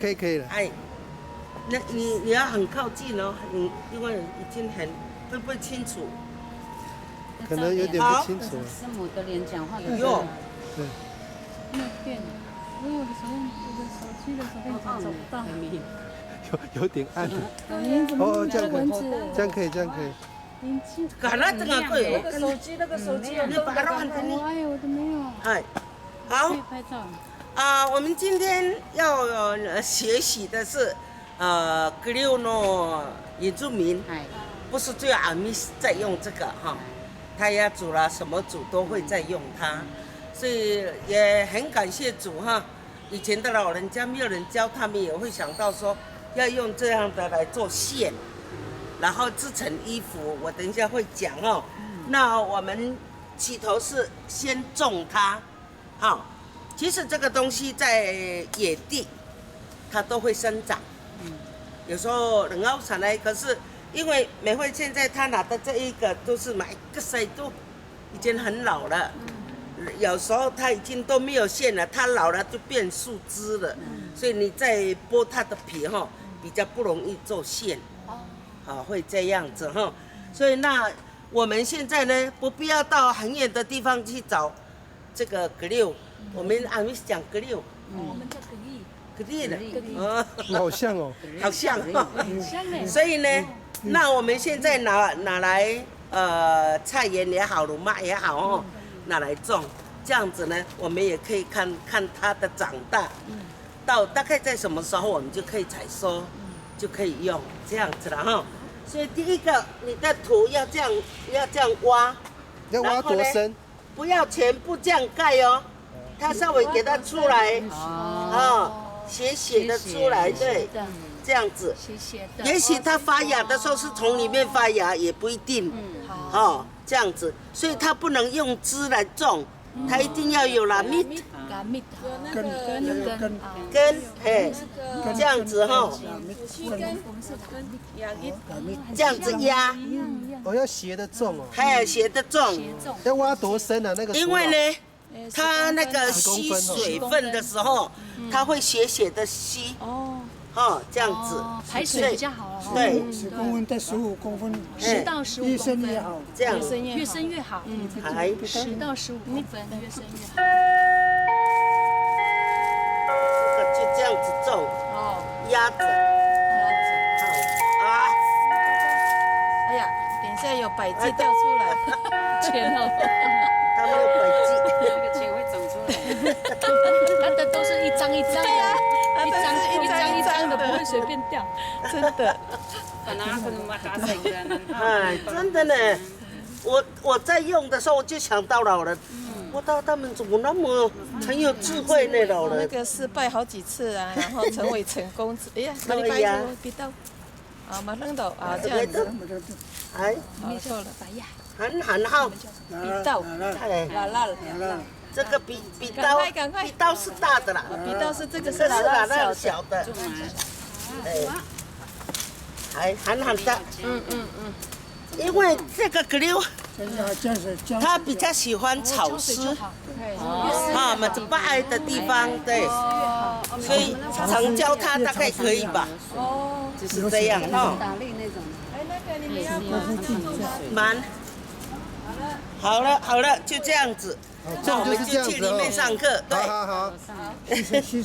可以了。哎，那你要很靠近哦，因为已经会不会清楚？可能有点不清楚。师母的脸讲话的时哟候，，对，那电，因为我的手机的手电筒找不到。有点暗。您怎么哦，弄这样可以，这个蚊子？这样可以，这样可以。搞了这个贵，那个手机，你把它换成你。我哎，我都没有。哎，好可以拍照。我们今天要学习的是格六诺原住民，哎，不是只有阿密在用这个哈，泰雅族啦什么族都会在用它，所以也很感谢主哈。以前的老人家没有人教他们，也会想到说要用这样的来做线，然后制成衣服。我等一下会讲哦。那我们起头是先种它，好。其实这个东西在野地，它都会生长。有时候冷凹产来，可是因为美惠现在她拿的这一个都是买一个塞都已经很老了。有时候它已经都没有线了，它老了就变树枝了，所以你再剥它的皮哈，比较不容易做线。会这样子哈。所以那我们现在呢，不必要到很远的地方去找这个格六。我们阿米讲格六，我们叫格力，格力的，好像哦。好像哈。很香嘞。所以呢，那我们现在拿来菜园也好，鲁麦也好哦，拿来种，这样子呢，我们也可以看看它的长大，到大概在什么时候我们就可以采收，就可以用这样子了哈。所以第一个，你的土要这样挖，要挖多深？不要全部这样盖哦，它稍微给它出来，斜斜的出来，对，这样子。斜斜的。也许它发芽的时候是从里面发芽，也不一定。这样子，所以它不能用枝来种，它一定要有啦蜜根，嘿，这样子哈，这样子压，哦，要斜的种哦。还有斜的种。要挖多深啊？那个。因为呢，它那个吸水分的时候，它会斜斜的吸。这样子排水比较好了。对10公分到15公分，10到15越公分，深越好。这样越深越好。还10到15公分，越深越好。就这样子种，压着。哎呀，等一下有百济掉出来，钱哦，它没有轨迹。那个钱会长出来。它的都是一张一张的，一张的，不会随便掉。真的。本来可能把它打成的，哎，真的呢，我在用的时候我就想到老人，我到他们怎么那么很有智慧呢？老那人。个失败好几次啊，然后成为成功。哎呀，哪里对呀比到？马上到啊，这样子，哎，没错了，很好，比到，哎，啦，这个比刀赶快比刀是大的啦，比到是这个是这是啦啦那小的，哎，很大，因为这个格溜它比较喜欢潮湿嘛，这么矮的地方，对，所以常教它大概可以吧，就是这样哈，打力那种。哎，那个你们要蛮好了，就这样子，那我们就去里面上课，对。好。谢谢。